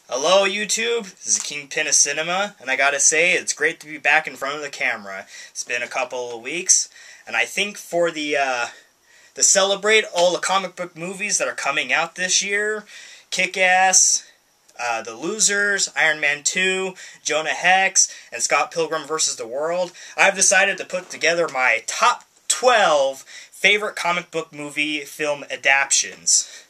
Hello YouTube, this is Kingpin of Cinema, and I gotta say, it's great to be back in front of the camera. It's been a couple of weeks, and I think for to celebrate all the comic book movies that are coming out this year, Kick-Ass, The Losers, Iron Man 2, Jonah Hex, and Scott Pilgrim vs. the World, I've decided to put together my top 12 favorite comic book movie film adaptations.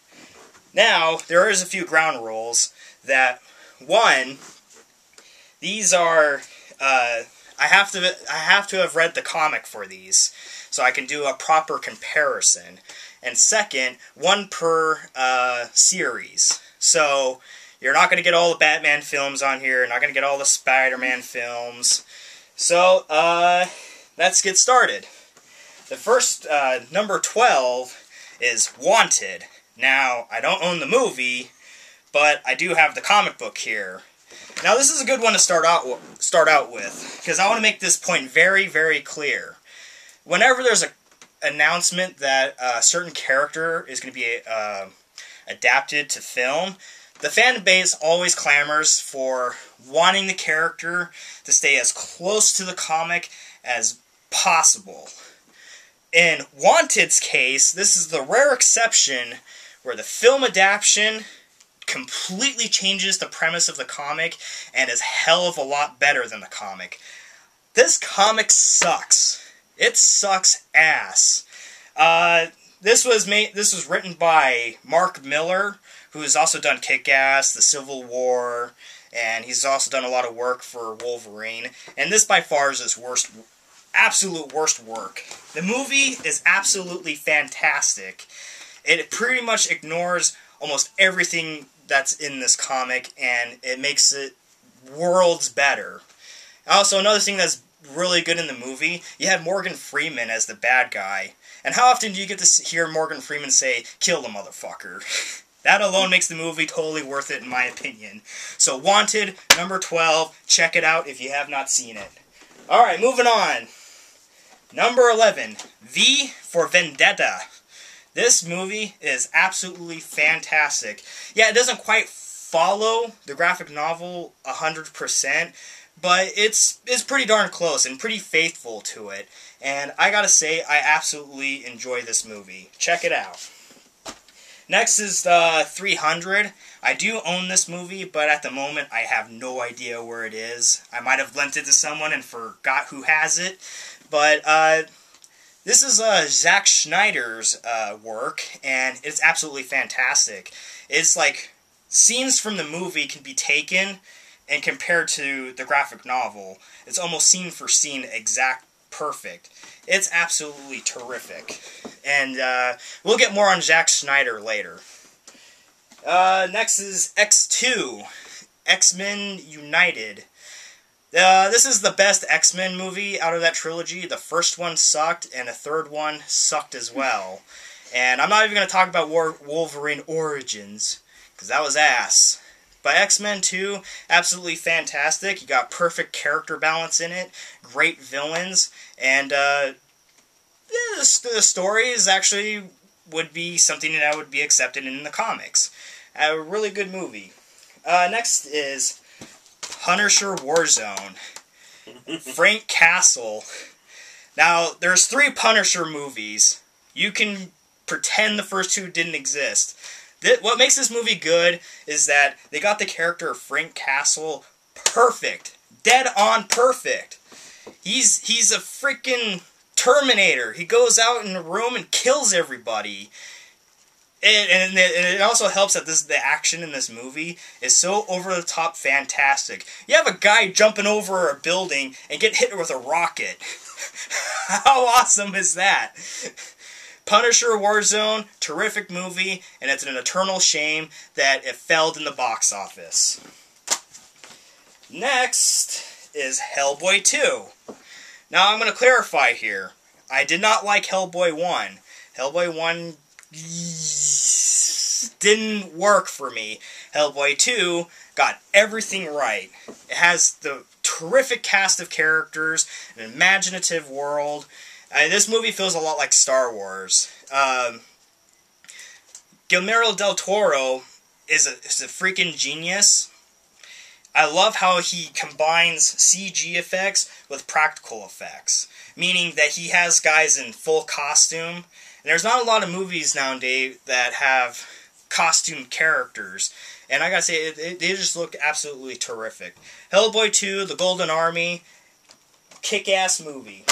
Now, there is a few ground rules. That one, these are I have to have read the comic for these, so I can do a proper comparison. And second, one per series. So you're not going to get all the Batman films on here. You're not going to get all the Spider-Man films. So let's get started. The first number 12 is Wanted. Now, I don't own the movie, but I do have the comic book here. Now, this is a good one to start out with, because I want to make this point very, very clear. Whenever there's an announcement that a certain character is going to be adapted to film, the fan base always clamors for wanting the character to stay as close to the comic as possible. In Wanted's case, this is the rare exception where the film adaptation completely changes the premise of the comic and is hell of a lot better than the comic. This comic sucks. It sucks ass. This was written by Mark Miller, who has also done Kick-Ass, The Civil War, and he's also done a lot of work for Wolverine. And this by far is his absolute worst work. The movie is absolutely fantastic. It pretty much ignores almost everything that's in this comic, and it makes it worlds better. Also, another thing that's really good in the movie, you have Morgan Freeman as the bad guy. And how often do you get to hear Morgan Freeman say, "Kill the motherfucker"? That alone makes the movie totally worth it, in my opinion. So, Wanted, number 12. Check it out if you have not seen it. Alright, moving on. Number 11, V for Vendetta. This movie is absolutely fantastic. Yeah, it doesn't quite follow the graphic novel 100%, but it's pretty darn close and pretty faithful to it. And I gotta say, I absolutely enjoy this movie. Check it out. Next is 300. I do own this movie, but at the moment I have no idea where it is. I might have lent it to someone and forgot who has it. But this is Zack Snyder's work, and it's absolutely fantastic. It's like scenes from the movie can be taken and compared to the graphic novel. It's almost scene for scene exact perfect. It's absolutely terrific. And we'll get more on Zack Snyder later. Next is X2, X-Men United. This is the best X-Men movie out of that trilogy. The first one sucked, and the third one sucked as well. And I'm not even going to talk about Wolverine Origins, because that was ass. But X-Men 2, absolutely fantastic. You got perfect character balance in it, great villains, and the story is actually would be something that would be accepted in the comics. A really good movie. Next is Punisher Warzone. Frank Castle. Now, there's 3 Punisher movies. You can pretend the first 2 didn't exist. What makes this movie good is that they got the character of Frank Castle perfect. Dead on perfect. He's a freaking Terminator. He goes out in the room and kills everybody. And it also helps that the action in this movie is so over-the-top fantastic. You have a guy jumping over a building and get hit with a rocket. How awesome is that? Punisher Warzone, terrific movie, and it's an eternal shame that it failed in the box office. Next is Hellboy 2. Now, I'm going to clarify here. I did not like Hellboy 1. Hellboy 1 didn't work for me. Hellboy 2 got everything right. It has the terrific cast of characters, an imaginative world. This movie feels a lot like Star Wars. Guillermo del Toro is a freaking genius, I love how he combines CG effects with practical effects, meaning that he has guys in full costume. And there's not a lot of movies nowadays that have costume characters, and I gotta say, they just look absolutely terrific. Hellboy 2, The Golden Army, kick-ass movie.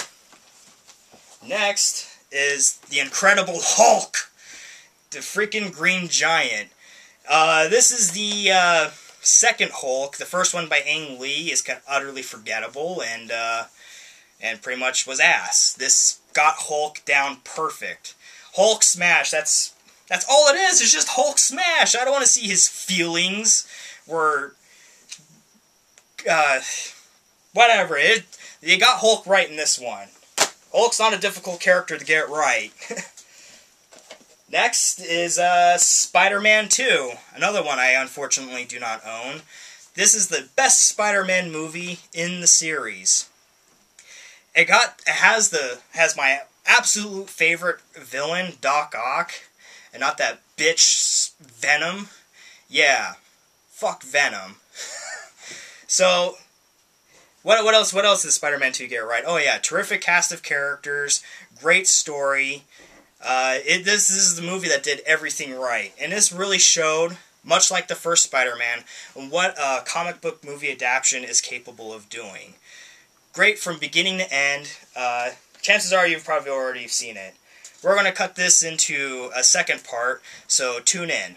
Next is The Incredible Hulk, the freaking Green Giant. This is the second Hulk. The first one by Ang Lee is kind of utterly forgettable and pretty much was ass. This got Hulk down perfect. Hulk smash. That's all it is. It's just Hulk smash. I don't want to see his feelings. Whatever. You got Hulk right in this one. Hulk's not a difficult character to get right. Next is Spider-Man 2, another one I unfortunately do not own. This is the best Spider-Man movie in the series. It has my absolute favorite villain, Doc Ock, and not that bitch Venom. Yeah, fuck Venom. So, what else did Spider-Man 2 get right? Oh yeah, terrific cast of characters, great story. This is the movie that did everything right, and this really showed, much like the first Spider-Man, what a comic book movie adaptation is capable of doing. Great from beginning to end. Chances are you've probably already seen it. We're going to cut this into a second part, so tune in.